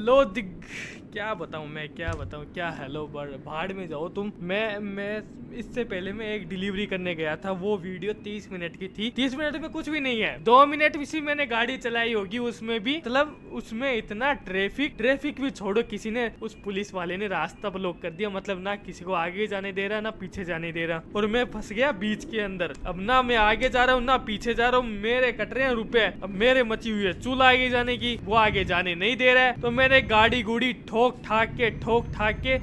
लो दिग क्या बताऊं मैं, क्या बताऊं, क्या हेलो भाड़ में जाओ तुम। मैं इससे पहले मैं एक डिलीवरी करने गया था, वो वीडियो 30 मिनट की थी। 30 मिनट में कुछ भी नहीं है, 2 मिनट इसी मैंने गाड़ी चलाई होगी, उसमें भी मतलब उसमें इतना ट्रैफिक भी छोड़ो, किसी ने उस पुलिस वाले ने रास्ता ब्लॉक कर दिया, मतलब ना किसी को आगे जाने दे रहा ना पीछे जाने दे रहा, और मैं फंस गया बीच के अंदर। अब ना मैं आगे जा रहा हूँ ना पीछे जा रहा हूँ, मेरे कट रहे हैं रुपए। अब मेरे मची हुई है चूल आगे जाने की, वो आगे जाने नहीं दे रहा है, तो मैंने गाड़ी गुड़ी ठोक ठाक के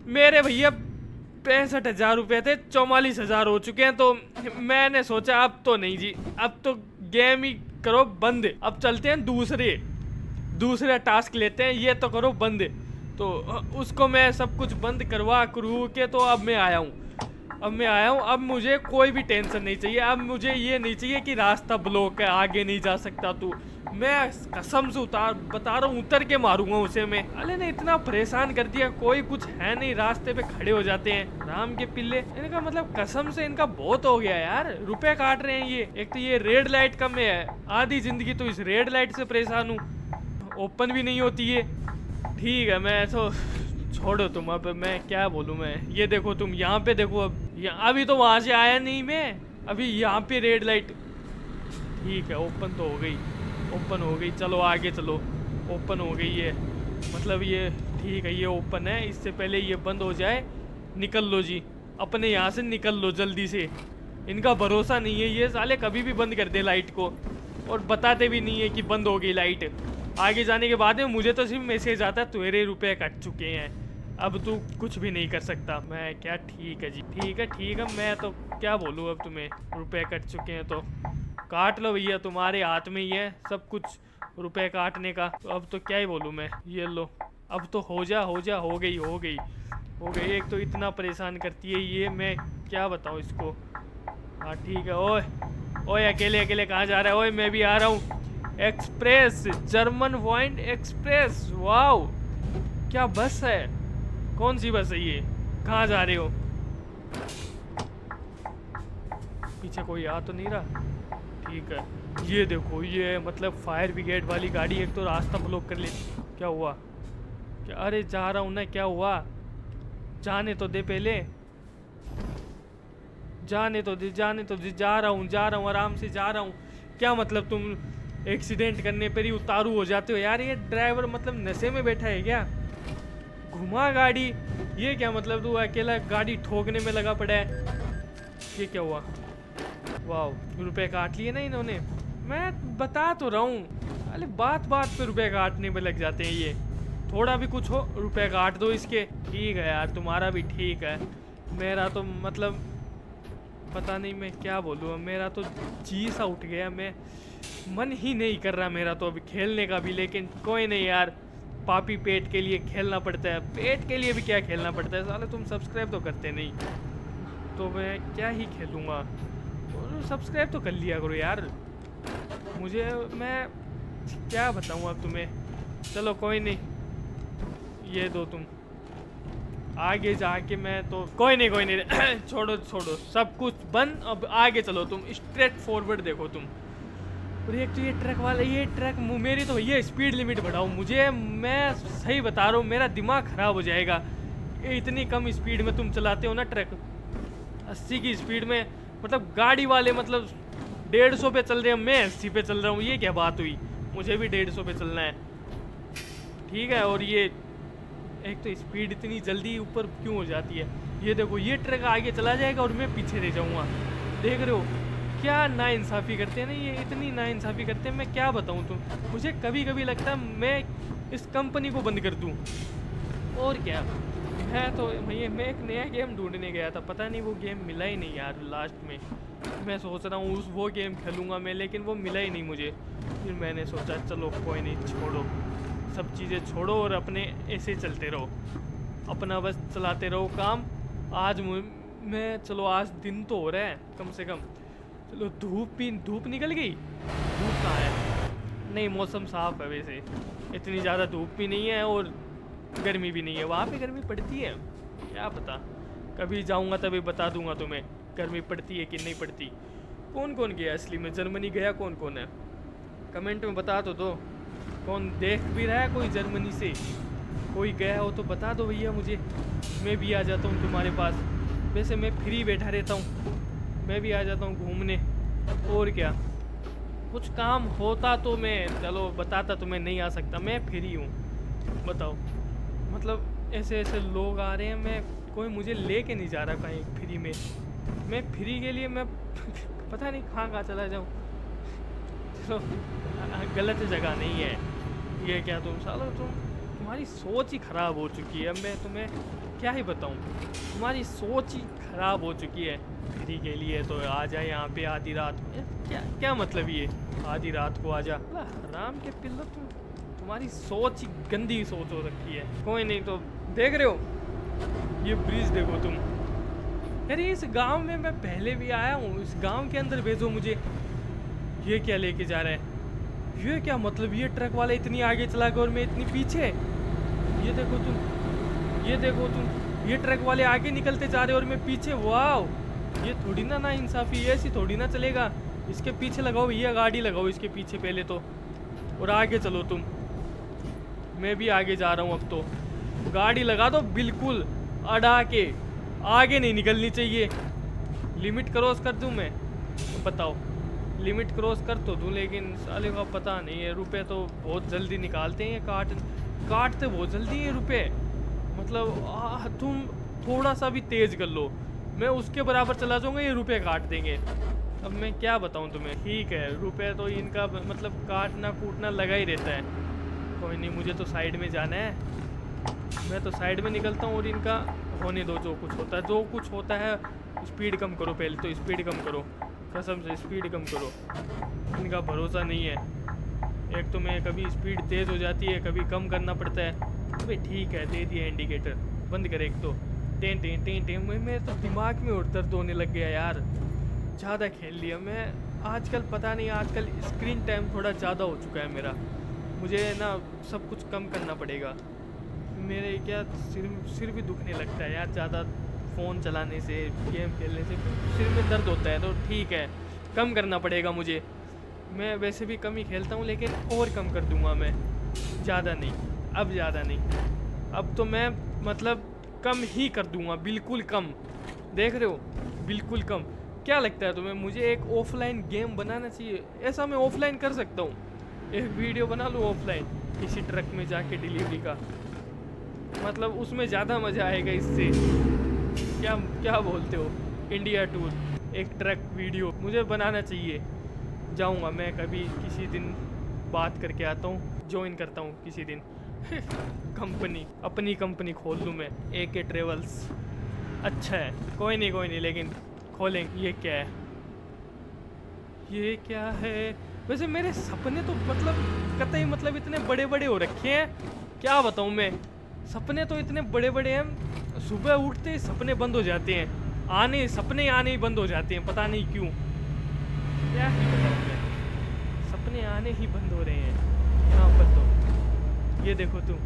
मेरे भैया 65,000 रुपए थे, 44,000 हो चुके हैं। तो मैंने सोचा अब तो नहीं जी, अब तो गेम ही करो बंद, अब चलते हैं दूसरे टास्क लेते हैं, ये तो करो बंद। तो उसको मैं सब कुछ बंद करवा करू के तो अब मैं आया हूँ। अब मुझे कोई भी टेंशन नहीं चाहिए, अब मुझे ये नहीं चाहिए कि रास्ता ब्लॉक है आगे नहीं जा सकता तू। मैं कसम से बता रहा हूँ उतर के मारूंगा उसे मैं। अरे ने इतना परेशान कर दिया, कोई कुछ है नहीं, रास्ते पे खड़े हो जाते हैं राम के पिल्ले। इनका मतलब कसम से इनका बहुत हो गया यार, रुपए काट रहे हैं ये। एक तो ये रेड लाइट का मैं है, आधी जिंदगी तो इस रेड लाइट से परेशान हूँ, ओपन भी नहीं होती है। ठीक है मैं तो छोड़ो तुम, अब मैं क्या बोलूँ मैं। ये देखो तुम यहाँ पे देखो, अब अभी तो वहां से आया नहीं मैं, अभी यहाँ पे रेड लाइट। ठीक है ओपन तो हो गई, ओपन हो गई, चलो आगे चलो। ओपन हो गई है, मतलब ये ठीक है, ये ओपन है, इससे पहले ये बंद हो जाए। निकल लो जी, अपने यहाँ से निकल लो जल्दी से। इनका भरोसा नहीं है, ये साले कभी भी बंद कर दे लाइट को, और बताते भी नहीं है कि बंद हो गई लाइट। आगे जाने के बाद में मुझे तो सिर्फ मैसेज आता है तेरे रुपए कट चुके हैं, अब तू कुछ भी नहीं कर सकता। मैं क्या, ठीक है जी, ठीक है, मैं तो क्या बोलूँ अब तुम्हें, रुपए कट चुके हैं तो काट लो भैया, तुम्हारे हाथ में ही है सब कुछ रुपए काटने का। तो अब तो क्या ही बोलूँ मैं, ये लो अब तो हो जा, हो गई। एक तो इतना परेशान करती है ये, मैं क्या बताऊँ इसको। हाँ ठीक है, ओए अकेले कहाँ जा रहा है, ओए मैं भी आ रहा हूँ। Express, German wine express, wow क्या बस है, कौन सी बस है ये, कहाँ जा रहे हो। पीछे कोई आ तो नहीं रहा, ठीक है। ये देखो ये मतलब फायर ब्रिगेड वाली गाड़ी, एक तो रास्ता ब्लॉक कर ले। क्या हुआ, क्या, अरे जा रहा हूँ ना, क्या हुआ, जाने तो दे पहले, जाने तो दे, जा रहा हूँ आराम से जा रहा हूँ। क्या मतलब तुम एक्सीडेंट करने पर ही उतारू हो जाते हो यार, ये ड्राइवर मतलब नशे में बैठा है क्या, घुमा गाड़ी। ये क्या मतलब तू अकेला गाड़ी ठोकने में लगा पड़ा है, ये क्या हुआ। वाह रुपए काट लिए ना इन्होंने, मैं बता तो रहा हूँ। अरे बात पे रुपए काटने में लग जाते हैं ये, थोड़ा भी कुछ हो रुपए काट दो इसके। ठीक है यार तुम्हारा भी ठीक है, मेरा तो मतलब पता नहीं मैं क्या बोलूँ, मेरा तो जी सा उठ गया, मैं मन ही नहीं कर रहा मेरा तो अभी खेलने का भी। लेकिन कोई नहीं यार, पापी पेट के लिए खेलना पड़ता है, पेट के लिए भी क्या खेलना पड़ता है, साले तुम सब्सक्राइब तो करते नहीं, तो मैं क्या ही खेलूँगा। सब्सक्राइब तो कर लिया करो यार मुझे, मैं क्या बताऊँ अब तुम्हें। चलो कोई नहीं, ये दो तुम, आगे जाके मैं तो कोई नहीं छोड़ो सब कुछ बंद, अब आगे चलो तुम, स्ट्रेट फॉरवर्ड देखो तुम। और एक तो ये ट्रक वाला, ये ट्रक मेरी तो ये स्पीड लिमिट बढ़ाओ मुझे, मैं सही बता रहा हूँ मेरा दिमाग ख़राब हो जाएगा। ये इतनी कम स्पीड में तुम चलाते हो ना ट्रक, 80 की स्पीड में, मतलब गाड़ी वाले मतलब 150 पे चल रहे हैं, मैं 80 पे चल रहा हूँ, ये क्या बात हुई, मुझे भी 150 पे चलना है। ठीक है, और ये एक तो स्पीड इतनी जल्दी ऊपर क्यों हो जाती है। ये देखो ये ट्रक आगे चला जाएगा और मैं पीछे रह जाऊँगा, देख रहे हो क्या नाइंसाफ़ी करते हैं ना ये, इतनी नाइंसाफ़ी करते हैं, मैं क्या बताऊँ तुम। मुझे कभी कभी लगता है मैं इस कंपनी को बंद कर दूँ, और क्या। मैं एक नया गेम ढूंढने गया था, पता नहीं वो गेम मिला ही नहीं यार लास्ट में। मैं सोच रहा हूँ वो गेम खेलूँगा मैं, लेकिन वो मिला ही नहीं मुझे। फिर मैंने सोचा चलो कोई नहीं, छोड़ो सब चीज़ें छोड़ो और अपने ऐसे चलते रहो, अपना बस चलाते रहो काम। आज मैं चलो आज दिन तो हो रहा है कम से कम, चलो धूप निकल गई, धूप कहाँ है, नहीं मौसम साफ है वैसे, इतनी ज़्यादा धूप भी नहीं है और गर्मी भी नहीं है। वहाँ पे गर्मी पड़ती है क्या पता, कभी जाऊँगा तभी बता दूँगा तुम्हें गर्मी पड़ती है कि नहीं पड़ती। कौन कौन गया असली में जर्मनी, गया कौन कौन है, कमेंट में बता तो दो। कौन देख भी रहा है? कोई जर्मनी से कोई गया हो तो बता दो भैया मुझे, मैं भी आ जाता हूँ तुम्हारे पास। वैसे मैं फ्री बैठा रहता हूँ, मैं भी आ जाता हूँ घूमने। और क्या, कुछ काम होता तो मैं चलो बताता, तो मैं नहीं आ सकता, मैं फ्री हूँ। बताओ, मतलब ऐसे ऐसे लोग आ रहे हैं, मैं कोई मुझे लेके नहीं जा रहा कहीं फ्री में। मैं फ्री के लिए मैं पता नहीं कहाँ कहाँ चला जाऊँ। चलो गलत जगह नहीं है ये। क्या तुम सालो, तुम्हारी सोच ही खराब हो चुकी है। मैं तुम्हें क्या ही बताऊँ, तुम्हारी सोच ही खराब हो चुकी है। फ्री के लिए तो आ जाए यहाँ पे आधी रात में, क्या क्या मतलब ये आधी रात को आ जा? राम के पिल्लो, तुम्हारी सोच ही गंदी सोच हो रखी है। कोई नहीं, तो देख रहे हो ये ब्रिज देखो तुम। अरे इस गांव में मैं पहले भी आया हूँ, इस गांव के अंदर भेजो मुझे। ये क्या लेके जा रहा है? ये क्या मतलब, ये ट्रक वाला इतनी आगे चला गया और मैं इतनी पीछे। ये देखो तुम, ये देखो तुम, ये ट्रक वाले आगे निकलते जा रहे और मैं पीछे। वाह, ये थोड़ी ना इंसाफी, ये ऐसी थोड़ी ना चलेगा। इसके पीछे लगाओ भैया, गाड़ी लगाओ इसके पीछे पहले तो, और आगे चलो तुम। मैं भी आगे जा रहा हूँ अब तो। गाड़ी लगा दो बिल्कुल अड़ा के, आगे नहीं निकलनी चाहिए। लिमिट क्रॉस कर दूँ मैं? बताओ, लिमिट क्रॉस कर तो दूँ, लेकिन साले का पता नहीं है। रुपए तो बहुत जल्दी निकालते हैं, काटते बहुत जल्दी हैं रुपए। मतलब तुम थोड़ा सा भी तेज कर लो, मैं उसके बराबर चला जाऊँगा, ये रुपए काट देंगे। अब मैं क्या बताऊँ तुम्हें। ठीक है, रुपए तो इनका मतलब काटना कूटना लगा ही रहता है। कोई नहीं, मुझे तो साइड में जाना है, मैं तो साइड में निकलता हूँ और इनका होने दो। जो कुछ होता है। स्पीड कम करो पहले तो, स्पीड कम करो, कसम से स्पीड कम करो। इनका भरोसा नहीं है। एक तो मैं कभी स्पीड तेज़ हो जाती है, कभी कम करना पड़ता है। अबे ठीक है, दे दिया इंडिकेटर, बंद कर। एक तो टें टें टें टें, मेरे तो दिमाग में और दर्द होने लग गया यार, ज़्यादा खेल लिया मैं आजकल। पता नहीं, आजकल स्क्रीन टाइम थोड़ा ज़्यादा हो चुका है मेरा। मुझे ना सब कुछ कम करना पड़ेगा। मेरे क्या सिर भी दुखने लगता है यार, ज़्यादा फ़ोन चलाने से, गेम खेलने से सिर में दर्द होता है। तो ठीक है, कम करना पड़ेगा मुझे। मैं वैसे भी कम ही खेलता हूँ, लेकिन और कम कर दूँगा मैं, ज़्यादा नहीं। अब ज़्यादा नहीं, अब तो मैं मतलब कम ही कर दूँगा, बिल्कुल कम। देख रहे हो, बिल्कुल कम। क्या लगता है तुम्हें, मुझे एक ऑफलाइन गेम बनाना चाहिए? ऐसा मैं ऑफलाइन कर सकता हूँ, एक वीडियो बना लूँ ऑफलाइन किसी ट्रक में जाके डिलीवरी का। मतलब उसमें ज़्यादा मज़ा आएगा इससे। क्या बोलते हो? इंडिया टूर, एक ट्रक वीडियो मुझे बनाना चाहिए। जाऊंगा मैं कभी किसी दिन, बात करके आता हूँ, ज्वाइन करता हूँ किसी दिन। कंपनी, अपनी कंपनी खोल लूँ मैं, AK ट्रेवल्स। अच्छा है, कोई नहीं, लेकिन खोलेंगे। ये क्या है, ये क्या है? वैसे मेरे सपने तो मतलब कतई मतलब इतने बड़े बड़े हो रखे हैं, क्या बताऊँ मैं। सपने तो इतने बड़े बड़े हैं, सुबह उठते ही सपने बंद हो जाते हैं, सपने आने ही बंद हो जाते हैं, पता नहीं क्यों। क्या ही बताऊँ मैं, सपने आने ही बंद हो रहे हैं यहाँ पर तो। ये देखो तुम,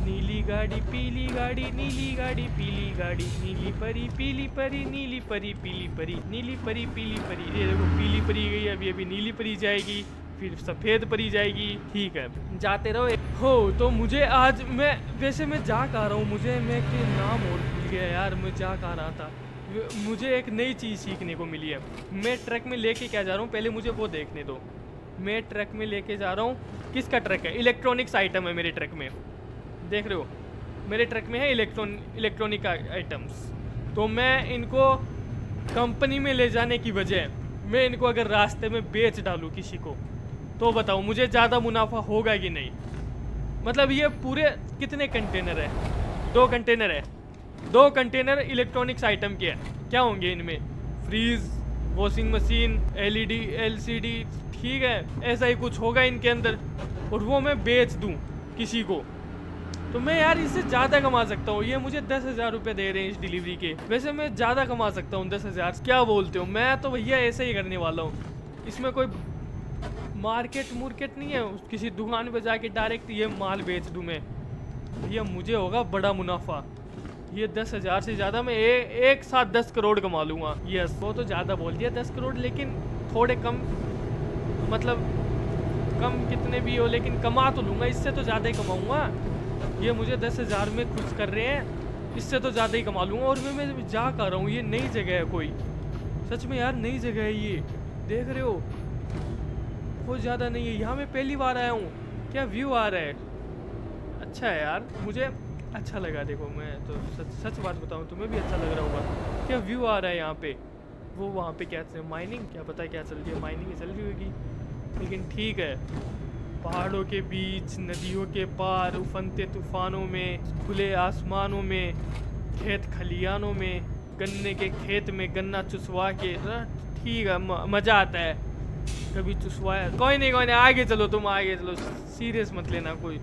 नीली गाड़ी पीली गाड़ी, नीली गाड़ी पीली गाड़ी, नीली परी पीली परी, नीली परी पीली परी, नीली परी पीली परी। ये देखो, पीली परी गई, अभी नीली परी जाएगी, फिर सफ़ेद परी जाएगी। ठीक है, जाते रहो। हो तो मुझे आज मैं जा कहाँ रहा हूँ, मैं के नाम और भूल गया यार। मैं जा कहाँ रहा था, मुझे एक नई चीज़ सीखने को मिली है। मैं ट्रक में लेके क्या जा रहा हूँ, पहले मुझे वो देखने दो। मैं ट्रक में लेके जा रहा हूँ, किसका ट्रक है? इलेक्ट्रॉनिक्स आइटम है मेरे ट्रक में, देख रहे हो, मेरे ट्रक में है इलेक्ट्रॉनिक आइटम्स। तो मैं इनको कंपनी में ले जाने की बजाय मैं इनको अगर रास्ते में बेच डालूँ किसी को, तो बताओ मुझे ज़्यादा मुनाफा होगा कि नहीं? मतलब ये पूरे कितने कंटेनर है? 2 कंटेनर है, 2 कंटेनर इलेक्ट्रॉनिक्स आइटम के हैं। क्या होंगे इनमें? Fridge, washing machine, LED, LCD, ठीक है, ऐसा ही कुछ होगा इनके अंदर। और वो मैं बेच दूँ किसी को, तो मैं यार इससे ज़्यादा कमा सकता हूँ। ये मुझे 10,000 रुपये दे रहे हैं इस डिलीवरी के, वैसे मैं ज़्यादा कमा सकता हूँ 10,000। क्या बोलते हो? मैं तो भैया ऐसे ही करने वाला हूँ। इसमें कोई मार्केट नहीं है, किसी दुकान पे जाके डायरेक्ट ये माल बेच दूँ मैं, भैया मुझे होगा बड़ा मुनाफा। ये 10,000 से ज़्यादा मैं एक साथ 10 करोड़ कमा लूँगा। यस, वो तो ज़्यादा बोल दिया 10 करोड़, लेकिन थोड़े कम, मतलब कम कितने भी हो, लेकिन कमा तो लूँगा, इससे तो ज़्यादा ही कमाऊँगा। ये मुझे 10,000 में खुश कर रहे हैं, इससे तो ज़्यादा ही कमा लूँगा। और मैं जा कर रहा हूँ, ये नई जगह है कोई, सच में यार नई जगह है ये, देख रहे हो, बहुत ज़्यादा नहीं है। यहाँ मैं पहली बार आया हूँ। क्या व्यू आ रहा है, अच्छा है यार, मुझे अच्छा लगा। देखो मैं तो सच बात बताऊँ, तुम्हें भी अच्छा लग रहा होगा। क्या व्यू आ रहा है यहाँ पे। वो वहाँ पे क्या माइनिंग, क्या पता क्या चल रही है, माइनिंग ही चल रही होगी, लेकिन ठीक है। पहाड़ों के बीच, नदियों के पार, उफनते तूफानों में, खुले आसमानों में, खेत खलियानों में, गन्ने के खेत में गन्ना चुसवा के, ठीक है, मज़ा आता है। कभी चुसवाया, कोई नहीं आगे चलो, तुम आगे चलो, सीरियस मत लेना कोई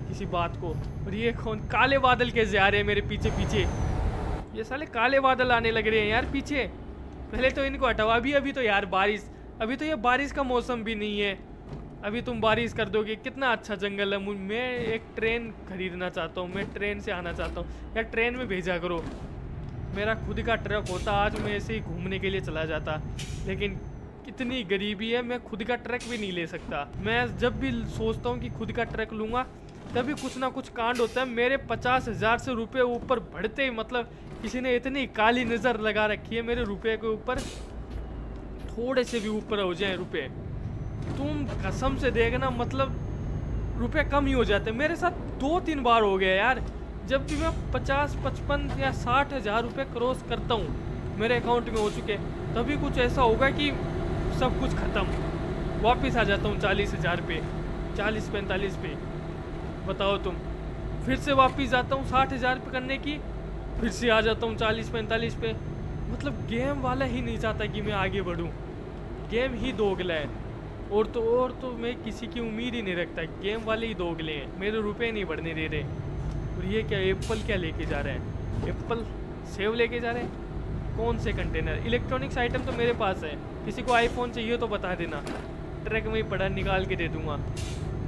किसी बात को। और ये कौन काले बादल कैसे आ रहे हैं मेरे पीछे पीछे, ये साले काले बादल आने लग रहे हैं यार पीछे। पहले तो इनको हटाओ। अभी तो यार बारिश, अभी तो ये बारिश का मौसम भी नहीं है, अभी तुम बारिश कर दोगे। कितना अच्छा जंगल है। मैं एक ट्रेन खरीदना चाहता हूँ, मैं ट्रेन से आना चाहता हूँ यार, ट्रेन में भेजा करो। मेरा खुद का ट्रक होता, आज मैं ऐसे ही घूमने के लिए चला जाता, लेकिन कितनी गरीबी है, मैं खुद का ट्रक भी नहीं ले सकता। मैं जब भी सोचता हूँ कि खुद का ट्रक लूँगा, तभी कुछ ना कुछ कांड होता है। मेरे 50,000 से रुपये ऊपर बढ़ते ही, मतलब किसी ने इतनी काली नज़र लगा रखी है मेरे रुपये के ऊपर, थोड़े से भी ऊपर हो जाए रुपये, तुम कसम से देखना, मतलब रुपये कम ही हो जाते। मेरे साथ 2-3 बार हो गया यार, जब भी मैं 50, 55 या 60,000 रुपये क्रॉस करता हूँ, मेरे अकाउंट में हो चुके, तभी कुछ ऐसा होगा कि सब कुछ ख़त्म, वापस आ जाता हूँ 40,000 पे, 40-45 पे। बताओ तुम, फिर से वापस जाता हूँ 60,000 पे करने की, फिर से आ जाता हूँ 40-45 पे। मतलब गेम वाला ही नहीं चाहता कि मैं आगे बढ़ूँ, गेम ही दोगला है। और तो मैं किसी की उम्मीद ही नहीं रखता, गेम वाले ही दोगले हैं, मेरे रुपए नहीं बढ़ने दे रहे। और ये क्या एप्पल क्या लेके जा रहे हैं, एप्पल सेव लेके जा रहे हैं, कौन से कंटेनर। इलेक्ट्रॉनिक्स आइटम तो मेरे पास है, किसी को आईफोन चाहिए तो बता देना, ट्रक में ही पड़ा, निकाल के दे दूंगा।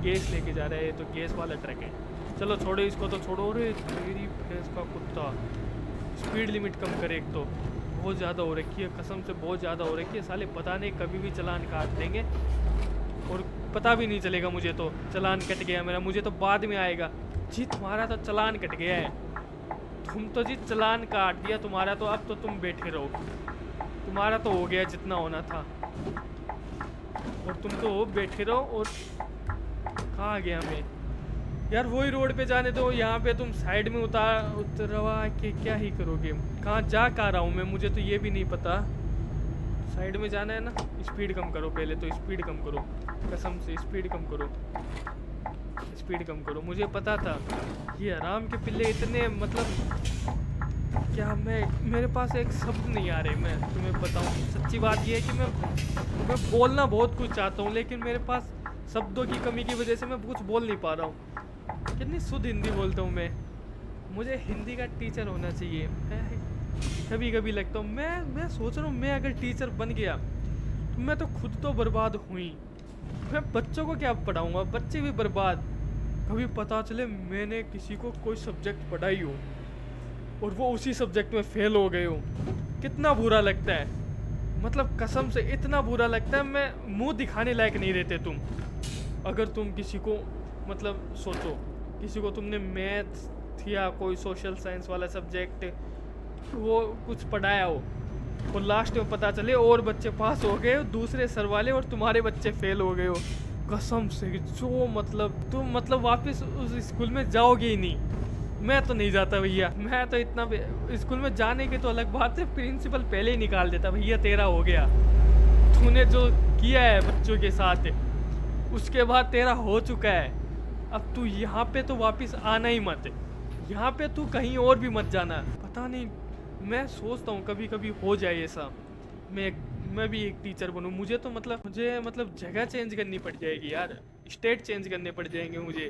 गैस लेके जा रहे हैं, तो गैस वाला ट्रक है। चलो छोड़ो इसको तो छोड़ो। अरे तेरी भैंस का कुत्ता, स्पीड लिमिट कम करे, एक तो बहुत ज़्यादा हो रखी है, कसम से बहुत ज़्यादा हो रखी है। साले पता नहीं कभी भी चलान काट देंगे, और पता भी नहीं चलेगा मुझे, तो चलान कट गया मेरा, मुझे तो बाद में आएगा। जी तुम्हारा तो चलान कट गया है, तुम तो जी चलान काट दिया तुम्हारा, तो अब तो तुम बैठे रहो, तुम्हारा तो हो गया जितना होना था, और तुम तो बैठे रहो। और कहाँ गया मैं यार, वही रोड पे जाने दो, यहाँ पे तुम साइड में उतरवा के क्या ही करोगे। कहाँ जा रहा हूँ मैं, मुझे तो ये भी नहीं पता। साइड में जाना है ना, स्पीड कम करो, पहले तो स्पीड कम करो, कसम से स्पीड कम करो, स्पीड कम करो। मुझे पता था ये आराम के पिल्ले इतने, मतलब क्या, मेरे पास एक शब्द नहीं आ रहे। मैं तुम्हें बताऊँ, सच्ची बात ये है कि मैं बोलना बहुत कुछ चाहता हूँ, लेकिन मेरे पास शब्दों की कमी की वजह से मैं कुछ बोल नहीं पा रहा हूँ। कितनी शुद्ध हिंदी बोलता हूँ मैं, मुझे हिंदी का टीचर होना चाहिए। कभी कभी लगता हूँ, मैं सोच रहा हूँ, मैं अगर टीचर बन गया तो मैं तो खुद तो बर्बाद हुई, मैं बच्चों को क्या पढ़ाऊँगा, बच्चे भी बर्बाद। कभी पता चले मैंने किसी को कोई सब्जेक्ट पढ़ाई हो और वो उसी सब्जेक्ट में फेल हो गए हो, कितना बुरा लगता है। मतलब कसम से इतना बुरा लगता है, मैं मुंह दिखाने लायक नहीं रहते तुम। अगर तुम किसी को, मतलब सोचो, किसी को तुमने मैथ या कोई सोशल साइंस वाला सब्जेक्ट वो कुछ पढ़ाया हो, और लास्ट में पता चले और बच्चे पास हो गए, दूसरे सर वाले, और तुम्हारे बच्चे फेल हो गए हो, कसम से जो, मतलब तुम मतलब वापस उस स्कूल में जाओगे ही नहीं। मैं तो नहीं जाता भैया, मैं तो इतना, स्कूल में जाने की तो अलग बात है, प्रिंसिपल पहले ही निकाल देता, भैया तेरा हो गया, तूने जो किया है बच्चों के साथ उसके बाद तेरा हो चुका है, अब तू यहाँ पे तो वापस आना ही मत, यहाँ पे तू कहीं और भी मत जाना। पता नहीं, मैं सोचता हूँ कभी कभी हो जाए ऐसा, मैं भी एक टीचर बनूँ। मुझे मतलब जगह चेंज करनी पड़ जाएगी यार, स्टेट चेंज करने पड़ जाएंगे मुझे।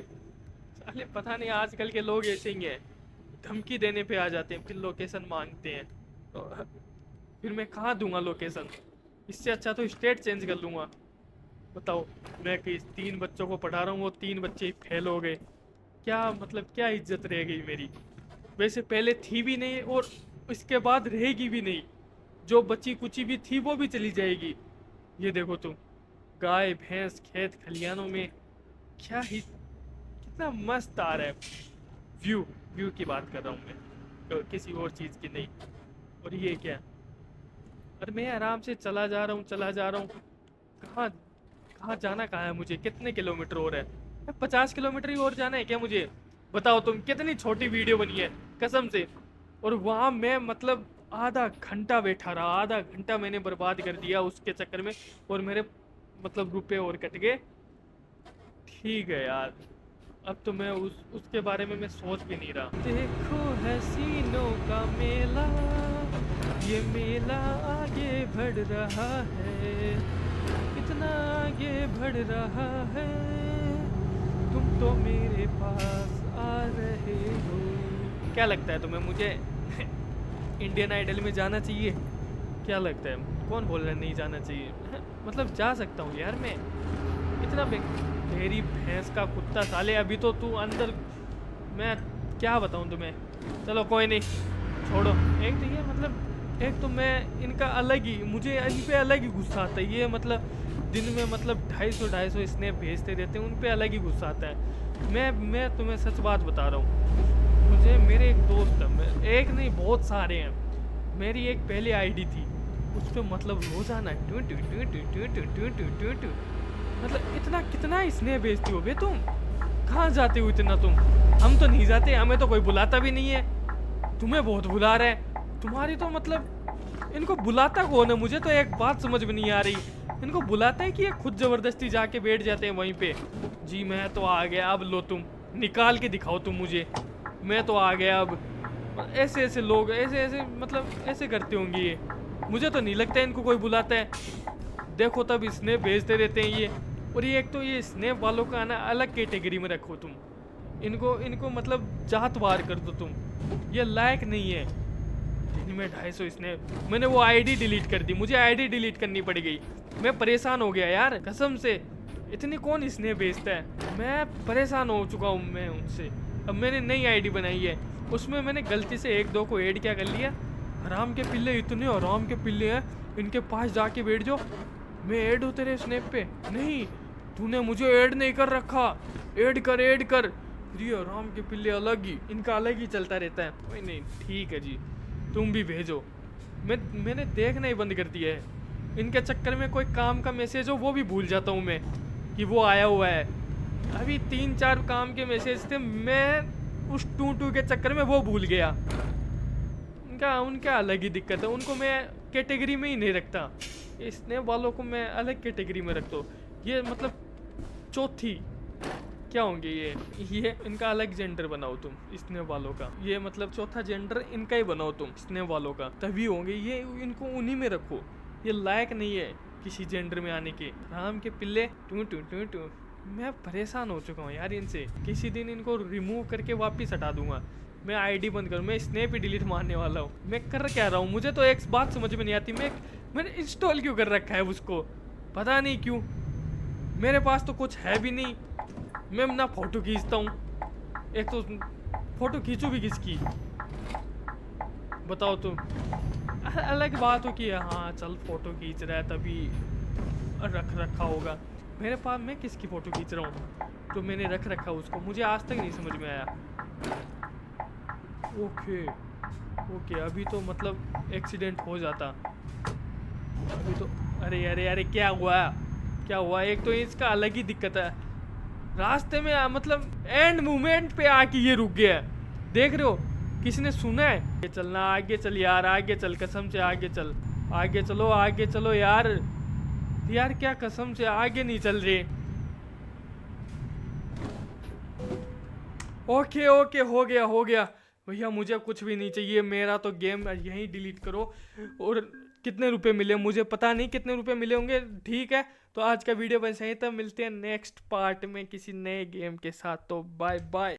साले पता नहीं, आजकल के लोग ऐसे ही हैं, धमकी देने पे आ जाते हैं, फिर लोकेशन मांगते हैं, तो फिर मैं कहाँ दूंगा लोकेशन। इससे अच्छा तो स्टेट चेंज कर लूँगा। बताओ, मैं कि 3 बच्चों को पढ़ा रहा हूँ, वो 3 बच्चे ही फेल हो गए, क्या मतलब, क्या इज्जत रह गई मेरी। वैसे पहले थी भी नहीं, और इसके बाद रहेगी भी नहीं, जो बची कुची भी थी वो भी चली जाएगी। ये देखो तुम, गाय भैंस खेत खलियानों में, क्या ही कितना मस्त आ रहा है व्यू। व्यू की बात कर रहा हूँ मैं, तो किसी और चीज़ की नहीं। और ये क्या, और मैं आराम से चला जा रहा हूँ, चला जा रहा हूँ। कहाँ कहाँ जाना, कहाँ है मुझे, कितने किलोमीटर और है? 50 किलोमीटर ही और जाना है क्या मुझे? बताओ तुम, कितनी छोटी वीडियो बनी है कसम से। और वहाँ मैं मतलब आधा घंटा बैठा रहा, आधा घंटा मैंने बर्बाद कर दिया उसके चक्कर में, और मेरे मतलब रुपए और कट गए। ठीक है यार, अब तो मैं उसके बारे में मैं सोच भी नहीं रहा। देखो हसीनों का मेला, ये मेला आगे बढ़ रहा है, इतना आगे बढ़ रहा है, तुम तो मेरे पास आ रहे हो। क्या लगता है तुम्हें, मुझे इंडियन आइडल में जाना चाहिए? क्या लगता है, कौन बोल रहा है नहीं जाना चाहिए? मतलब जा सकता हूँ यार मैं, इतना तेरी भैंस का कुत्ता साले, अभी तो तू अंदर, मैं क्या बताऊँ तुम्हें। चलो कोई नहीं, छोड़ो। एक तो ये मतलब, एक तो मैं इनका अलग ही, मुझे इन पे अलग ही गुस्सा आता है। ये मतलब दिन में मतलब 250 स्नैप भेजते रहते हैं, उन पे अलग ही गुस्सा आता है। मैं तुम्हें सच बात बता रहा हूँ, मुझे मेरे एक दोस्त है, एक नहीं बहुत सारे हैं। मेरी एक पहले आईडी थी, उस पर मतलब रोजाना मतलब इतना कितना स्नैप भेजती हो बे तुम? कहाँ जाते हो इतना तुम? हम तो नहीं जाते, हमें तो कोई बुलाता भी नहीं है, तुम्हें बहुत बुला रहे हैं। तुम्हारी तो मतलब, इनको बुलाता कौन है? मुझे तो एक बात समझ में नहीं आ रही, इनको बुलाता है कि ये खुद जबरदस्ती जाके बैठ जाते हैं वहीं पे। जी मैं तो आ गया, अब लो तुम निकाल के दिखाओ तुम मुझे, मैं तो आ गया अब। ऐसे ऐसे लोग ऐसे ऐसे मतलब ऐसे करते होंगे ये, मुझे तो नहीं लगता इनको कोई बुलाता है। देखो तब स्नैप भेजते रहते हैं ये। और ये एक तो ये स्नैप वालों का ना अलग कैटेगरी में रखो तुम, इनको मतलब जातवार कर दो तुम, ये लायक नहीं है। दिन में 250 स्नैप, मैंने वो आईडी डिलीट कर दी, मुझे आईडी डिलीट करनी पड़ गई। मैं परेशान हो गया यार कसम से, इतनी कौन स्नैप भेजता है? मैं परेशान हो चुका हूँ मैं उनसे। अब मैंने नई आईडी बनाई है, उसमें मैंने गलती से एक दो को ऐड क्या कर लिया। हराम के पिल्ले, इतने हराम के पिल्ले हैं, इनके पास जाके बैठ जाओ। मैं ऐड हूँ तेरे स्नैप पे? नहीं, तूने मुझे ऐड नहीं कर रखा, ऐड कर ऐड कर। ये हराम के पिल्ले अलग ही, इनका अलग ही चलता रहता है। कोई नहीं, ठीक है जी, तुम भी भेजो। मैंने देखना ही बंद कर दिया है, इनके चक्कर में कोई काम का मैसेज हो वो भी भूल जाता हूँ मैं कि वो आया हुआ है। अभी 3-4 काम के मैसेज थे, मैं उस टू के चक्कर में वो भूल गया। उनका अलग ही दिक्कत है, उनको मैं कैटेगरी में ही नहीं रखता। स्नैप वालों को मैं अलग कैटेगरी में रखता हूँ। ये मतलब चौथी क्या होंगे ये इनका अलग जेंडर बनाओ तुम स्नैप वालों का, ये मतलब चौथा जेंडर इनका ही बनाओ तुम स्नैप वालों का, तभी होंगे ये। इनको उन्हीं में रखो, ये लायक नहीं है किसी जेंडर में आने के। राम के पिल्ले टू टू टू टू। मैं परेशान हो चुका हूँ यार इनसे, किसी दिन इनको रिमूव करके वापिस हटा दूंगा। मैं आईडी बंद करूँ, मैं स्नैप ही डिलीट मारने वाला हूँ। मैं कर क्या रहा हूँ, मुझे तो एक बात समझ में नहीं आती, मैंने इंस्टॉल क्यों कर रखा है उसको, पता नहीं क्यों। मेरे पास तो कुछ है भी नहीं, मैं ना फोटो खींचता हूँ, एक तो फोटो खींचू भी किसकी बताओ तुम। अलग बात हो कि हाँ चल फोटो खींच रहा है तभी रख रखा होगा, मेरे पास मैं किसकी फोटो खींच रहा हूँ तो मैंने रख रखा उसको, मुझे आज तक नहीं समझ में आया। ओके ओके, अभी तो मतलब एक्सीडेंट हो जाता अभी तो। अरे अरे अरे क्या हुआ, क्या हुआ? एक तो इसका अलग ही दिक्कत है, रास्ते में मतलब एंड मोमेंट पे आके ये रुक गया है, देख रहे हो? किसने सुना है? आगे चलना, आगे चल यार, आगे चल, कसम से आगे चल, आगे चलो, आगे चलो यार। यार क्या कसम से आगे नहीं चल रहे। ओके ओके, हो गया हो गया भैया, मुझे कुछ भी नहीं चाहिए, मेरा तो गेम यहीं डिलीट करो। और कितने रुपए मिले मुझे पता नहीं, कितने रुपए मिले होंगे। ठीक है, तो आज का वीडियो बस यहीं तक, मिलते हैं नेक्स्ट पार्ट में किसी नए गेम के साथ, तो बाय बाय।